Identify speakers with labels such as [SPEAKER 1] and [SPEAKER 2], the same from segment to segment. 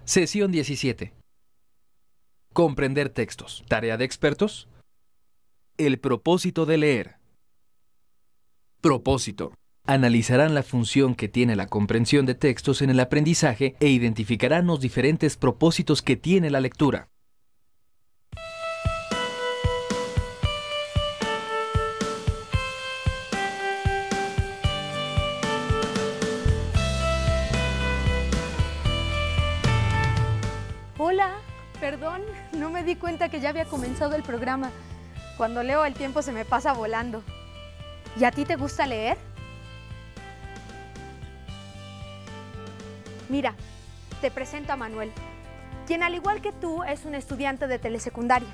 [SPEAKER 1] Sesión 17. Comprender textos. Tarea de expertos. El propósito de leer. Propósito. Analizarán la función que tiene la comprensión de textos en el aprendizaje e identificarán los diferentes propósitos que tiene la lectura.
[SPEAKER 2] Hola, perdón, no me di cuenta que ya había comenzado el programa. Cuando leo el tiempo se me pasa volando. ¿Y a ti te gusta leer? Mira, te presento a Manuel, quien al igual que tú es un estudiante de telesecundaria.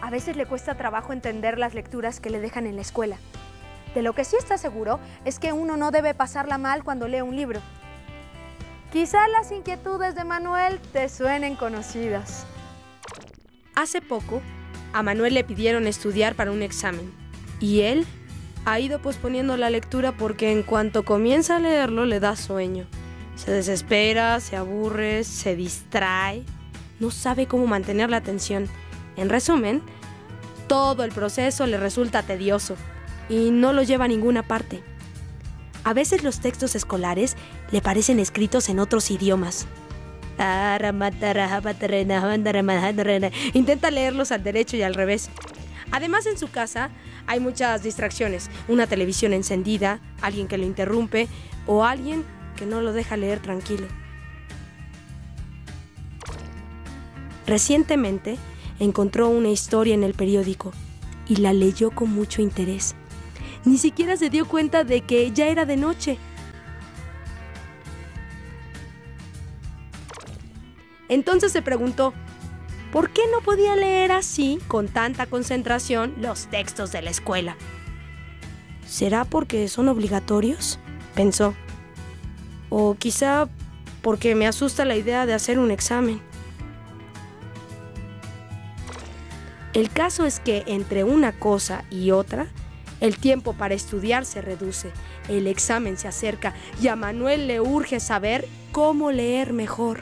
[SPEAKER 2] A veces le cuesta trabajo entender las lecturas que le dejan en la escuela. De lo que sí está seguro es que uno no debe pasarla mal cuando lee un libro. Quizá las inquietudes de Manuel te suenen conocidas.
[SPEAKER 3] Hace poco, a Manuel le pidieron estudiar para un examen y él ha ido posponiendo la lectura porque en cuanto comienza a leerlo le da sueño. Se desespera, se aburre, se distrae, no sabe cómo mantener la atención. En resumen, todo el proceso le resulta tedioso y no lo lleva a ninguna parte. A veces los textos escolares le parecen escritos en otros idiomas. Intenta leerlos al derecho y al revés. Además, en su casa hay muchas distracciones. Una televisión encendida, alguien que lo interrumpe o alguien que no lo deja leer tranquilo. Recientemente encontró una historia en el periódico y la leyó con mucho interés. Ni siquiera se dio cuenta de que ya era de noche. Entonces se preguntó, ¿por qué no podía leer así, con tanta concentración, los textos de la escuela? ¿Será porque son obligatorios?, pensó. O quizá porque me asusta la idea de hacer un examen. El caso es que entre una cosa y otra, el tiempo para estudiar se reduce, el examen se acerca y a Manuel le urge saber cómo leer mejor.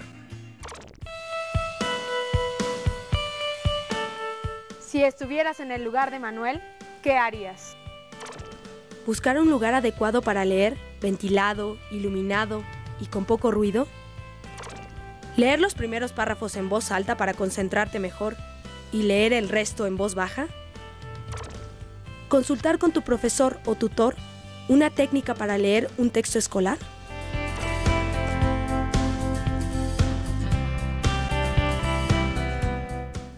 [SPEAKER 2] Si estuvieras en el lugar de Manuel, ¿qué harías?
[SPEAKER 3] Buscar un lugar adecuado para leer, ventilado, iluminado y con poco ruido. Leer los primeros párrafos en voz alta para concentrarte mejor y leer el resto en voz baja. Consultar con tu profesor o tutor una técnica para leer un texto escolar.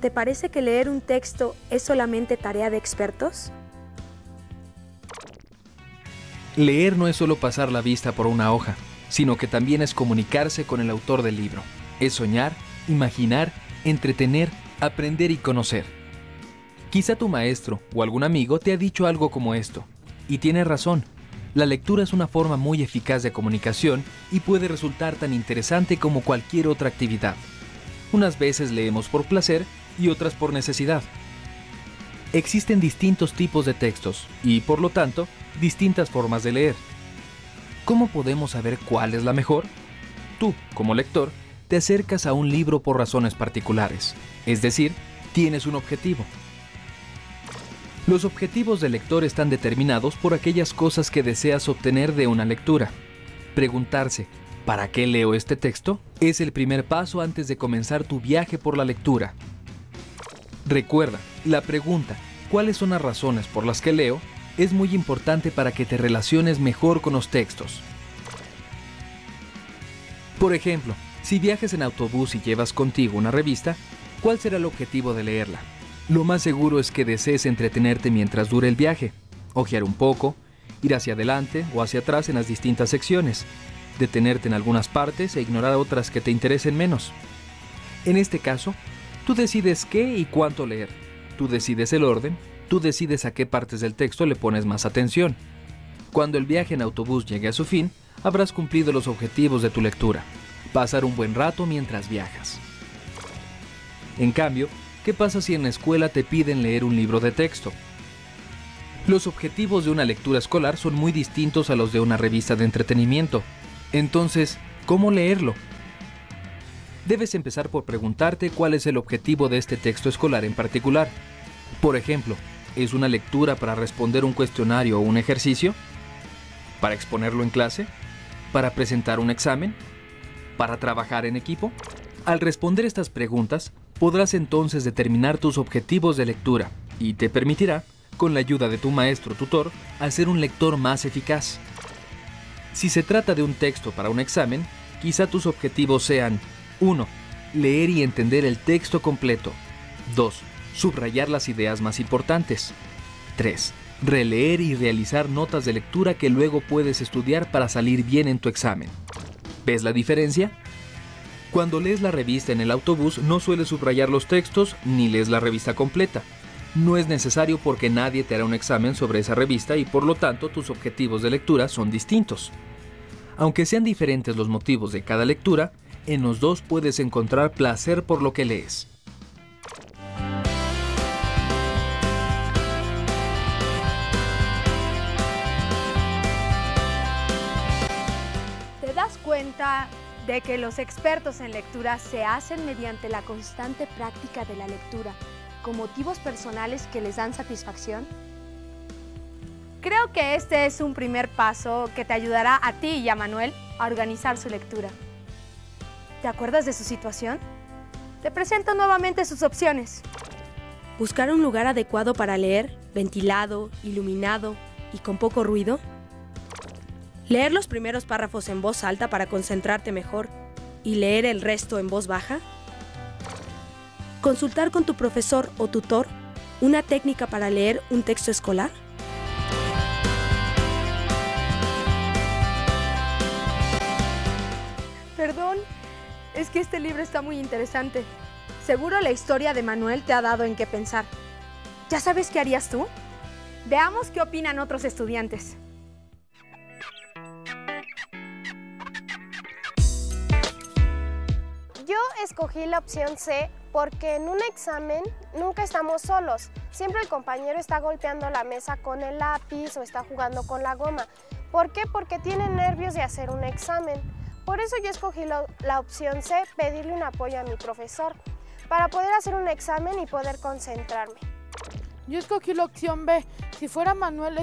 [SPEAKER 3] ¿Te parece que leer un texto es solamente tarea de expertos?
[SPEAKER 1] Leer no es solo pasar la vista por una hoja, sino que también es comunicarse con el autor del libro. Es soñar, imaginar, entretener, aprender y conocer. Quizá tu maestro o algún amigo te ha dicho algo como esto. Y tiene razón. La lectura es una forma muy eficaz de comunicación y puede resultar tan interesante como cualquier otra actividad. Unas veces leemos por placer y otras por necesidad. Existen distintos tipos de textos y, por lo tanto, distintas formas de leer. ¿Cómo podemos saber cuál es la mejor? Tú, como lector, te acercas a un libro por razones particulares, es decir, tienes un objetivo. Los objetivos del lector están determinados por aquellas cosas que deseas obtener de una lectura. Preguntarse, ¿para qué leo este texto?, es el primer paso antes de comenzar tu viaje por la lectura. Recuerda, la pregunta, ¿cuáles son las razones por las que leo?, es muy importante para que te relaciones mejor con los textos. Por ejemplo, si viajas en autobús y llevas contigo una revista, ¿cuál será el objetivo de leerla? Lo más seguro es que desees entretenerte mientras dure el viaje, hojear un poco, ir hacia adelante o hacia atrás en las distintas secciones, detenerte en algunas partes e ignorar otras que te interesen menos. En este caso, tú decides qué y cuánto leer, tú decides el orden, tú decides a qué partes del texto le pones más atención. Cuando el viaje en autobús llegue a su fin, habrás cumplido los objetivos de tu lectura, pasar un buen rato mientras viajas. En cambio, ¿qué pasa si en la escuela te piden leer un libro de texto? Los objetivos de una lectura escolar son muy distintos a los de una revista de entretenimiento. Entonces, ¿cómo leerlo? Debes empezar por preguntarte cuál es el objetivo de este texto escolar en particular. Por ejemplo, ¿es una lectura para responder un cuestionario o un ejercicio? ¿Para exponerlo en clase? ¿Para presentar un examen? ¿Para trabajar en equipo? Al responder estas preguntas, podrás entonces determinar tus objetivos de lectura y te permitirá, con la ayuda de tu maestro o tutor, hacer un lector más eficaz. Si se trata de un texto para un examen, quizá tus objetivos sean: 1. Leer y entender el texto completo. 2. Subrayar las ideas más importantes. 3. Releer y realizar notas de lectura que luego puedes estudiar para salir bien en tu examen. ¿Ves la diferencia? Cuando lees la revista en el autobús, no sueles subrayar los textos ni lees la revista completa. No es necesario porque nadie te hará un examen sobre esa revista y por lo tanto tus objetivos de lectura son distintos. Aunque sean diferentes los motivos de cada lectura, en los dos puedes encontrar placer por lo que lees.
[SPEAKER 2] ¿Te das cuenta de que los expertos en lectura se hacen mediante la constante práctica de la lectura, con motivos personales que les dan satisfacción? Creo que este es un primer paso que te ayudará a ti y a Manuel a organizar su lectura. ¿Te acuerdas de su situación? Te presento nuevamente sus opciones.
[SPEAKER 3] Buscar un lugar adecuado para leer, ventilado, iluminado y con poco ruido. Leer los primeros párrafos en voz alta para concentrarte mejor y leer el resto en voz baja. Consultar con tu profesor o tutor una técnica para leer un texto escolar.
[SPEAKER 2] Perdón, es que este libro está muy interesante. Seguro la historia de Manuel te ha dado en qué pensar. ¿Ya sabes qué harías tú? Veamos qué opinan otros estudiantes.
[SPEAKER 4] Yo escogí la opción C porque en un examen nunca estamos solos. Siempre el compañero está golpeando la mesa con el lápiz o está jugando con la goma. ¿Por qué? Porque tiene nervios de hacer un examen. Por eso yo escogí la opción C, pedirle un apoyo a mi profesor, para poder hacer un examen y poder concentrarme.
[SPEAKER 5] Yo escogí la opción B. Si fuera Manuel,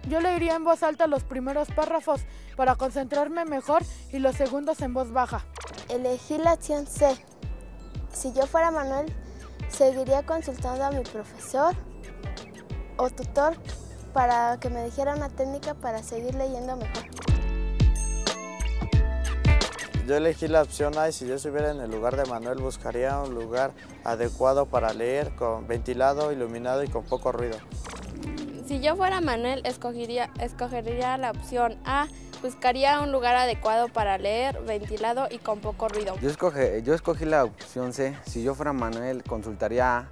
[SPEAKER 5] yo leería en voz alta los primeros párrafos para concentrarme mejor y los segundos en voz baja.
[SPEAKER 6] Elegí la opción C. Si yo fuera Manuel, seguiría consultando a mi profesor o tutor para que me dijera una técnica para seguir leyendo mejor.
[SPEAKER 7] Yo elegí la opción A y si yo estuviera en el lugar de Manuel buscaría un lugar adecuado para leer, con ventilado, iluminado y con poco ruido.
[SPEAKER 8] Si yo fuera Manuel, escogería la opción A. Buscaría un lugar adecuado para leer, ventilado y con poco ruido.
[SPEAKER 9] Yo escogí la opción C. Si yo fuera Manuel, consultaría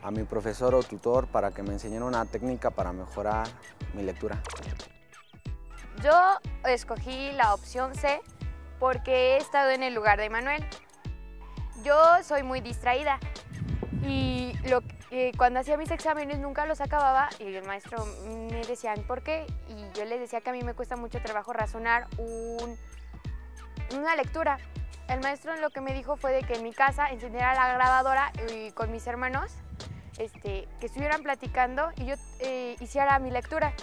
[SPEAKER 9] a mi profesor o tutor para que me enseñara una técnica para mejorar mi lectura.
[SPEAKER 10] Yo escogí la opción C porque he estado en el lugar de Manuel. Yo soy muy distraída y cuando hacía mis exámenes nunca los acababa y el maestro me decían ¿por qué? Y yo les decía que a mí me cuesta mucho trabajo razonar una lectura. El maestro lo que me dijo fue de que en mi casa encendiera la grabadora y con mis hermanos que estuvieran platicando y yo hiciera mi lectura.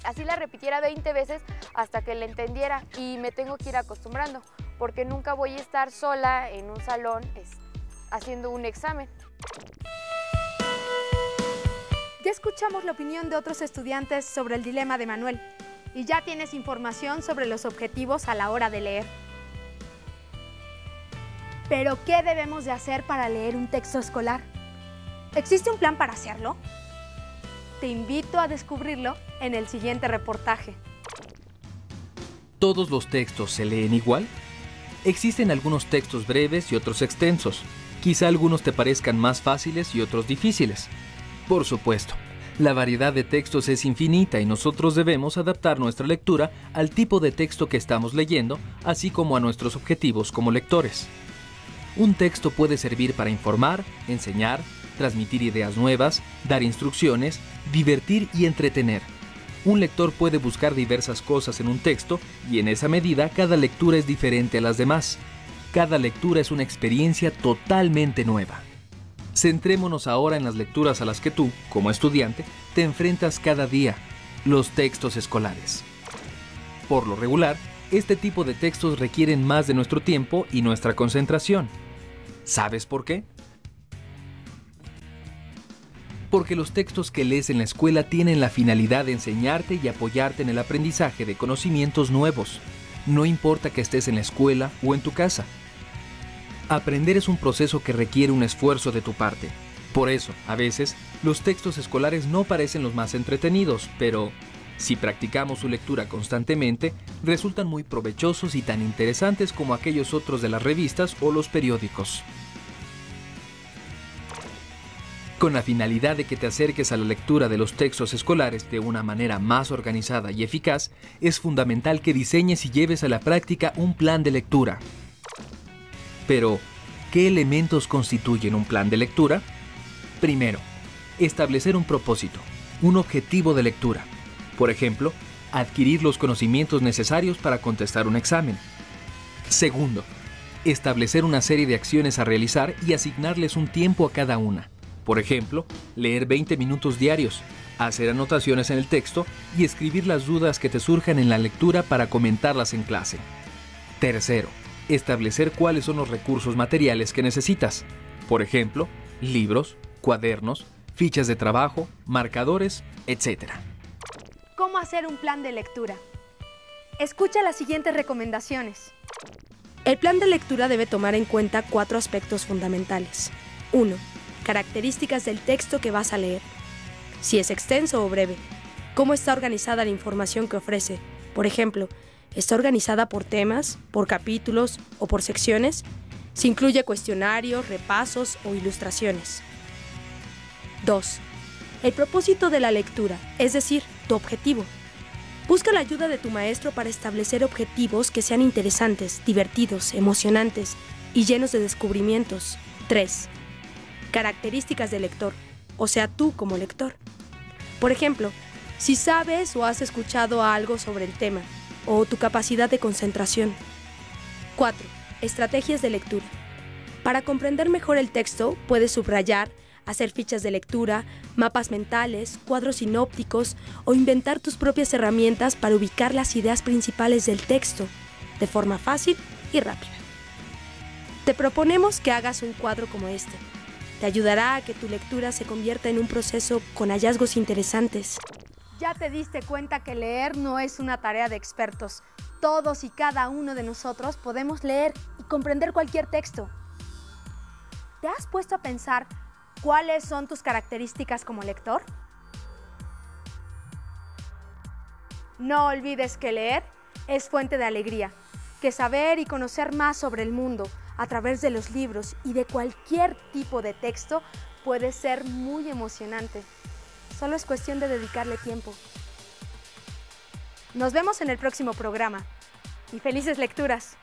[SPEAKER 10] Así la repitiera 20 veces hasta que la entendiera y me tengo que ir acostumbrando porque nunca voy a estar sola en un salón haciendo un examen.
[SPEAKER 2] Ya escuchamos la opinión de otros estudiantes sobre el dilema de Manuel y ya tienes información sobre los objetivos a la hora de leer. Pero, ¿qué debemos de hacer para leer un texto escolar? ¿Existe un plan para hacerlo? Te invito a descubrirlo en el siguiente reportaje.
[SPEAKER 1] ¿Todos los textos se leen igual? Existen algunos textos breves y otros extensos. Quizá algunos te parezcan más fáciles y otros difíciles. Por supuesto, la variedad de textos es infinita y nosotros debemos adaptar nuestra lectura al tipo de texto que estamos leyendo, así como a nuestros objetivos como lectores. Un texto puede servir para informar, enseñar, transmitir ideas nuevas, dar instrucciones, divertir y entretener. un lector puede buscar diversas cosas en un texto y en esa medida cada lectura es diferente a las demás. Cada lectura es una experiencia totalmente nueva. Centrémonos ahora en las lecturas a las que tú, como estudiante, te enfrentas cada día, los textos escolares. Por lo regular, este tipo de textos requieren más de nuestro tiempo y nuestra concentración. ¿Sabes por qué? Porque los textos que lees en la escuela tienen la finalidad de enseñarte y apoyarte en el aprendizaje de conocimientos nuevos. No importa que estés en la escuela o en tu casa. Aprender es un proceso que requiere un esfuerzo de tu parte. Por eso, a veces, los textos escolares no parecen los más entretenidos, pero si practicamos su lectura constantemente, resultan muy provechosos y tan interesantes como aquellos otros de las revistas o los periódicos. Con la finalidad de que te acerques a la lectura de los textos escolares de una manera más organizada y eficaz, es fundamental que diseñes y lleves a la práctica un plan de lectura. Pero, ¿qué elementos constituyen un plan de lectura? Primero, establecer un propósito, un objetivo de lectura. Por ejemplo, adquirir los conocimientos necesarios para contestar un examen. Segundo, establecer una serie de acciones a realizar y asignarles un tiempo a cada una. Por ejemplo, leer 20 minutos diarios, hacer anotaciones en el texto y escribir las dudas que te surjan en la lectura para comentarlas en clase. Tercero, establecer cuáles son los recursos materiales que necesitas. Por ejemplo, libros, cuadernos, fichas de trabajo, marcadores, etc.
[SPEAKER 2] ¿Cómo hacer un plan de lectura? Escucha las siguientes recomendaciones.
[SPEAKER 3] El plan de lectura debe tomar en cuenta 4 aspectos fundamentales. 1. Características del texto que vas a leer. Si es extenso o breve. Cómo está organizada la información que ofrece. Por ejemplo, ¿está organizada por temas, por capítulos o por secciones? Si incluye cuestionarios, repasos o ilustraciones. 2. El propósito de la lectura, es decir, tu objetivo. Busca la ayuda de tu maestro para establecer objetivos que sean interesantes, divertidos, emocionantes y llenos de descubrimientos. 3. Características del lector, o sea, tú como lector. Por ejemplo, si sabes o has escuchado algo sobre el tema, o tu capacidad de concentración. 4. Estrategias de lectura. Para comprender mejor el texto, puedes subrayar, hacer fichas de lectura, mapas mentales, cuadros sinópticos o inventar tus propias herramientas para ubicar las ideas principales del texto de forma fácil y rápida. Te proponemos que hagas un cuadro como este. Te ayudará a que tu lectura se convierta en un proceso con hallazgos interesantes.
[SPEAKER 2] Ya te diste cuenta que leer no es una tarea de expertos. Todos y cada uno de nosotros podemos leer y comprender cualquier texto. ¿Te has puesto a pensar cuáles son tus características como lector? No olvides que leer es fuente de alegría, que saber y conocer más sobre el mundo a través de los libros y de cualquier tipo de texto puede ser muy emocionante. Solo es cuestión de dedicarle tiempo. Nos vemos en el próximo programa y felices lecturas.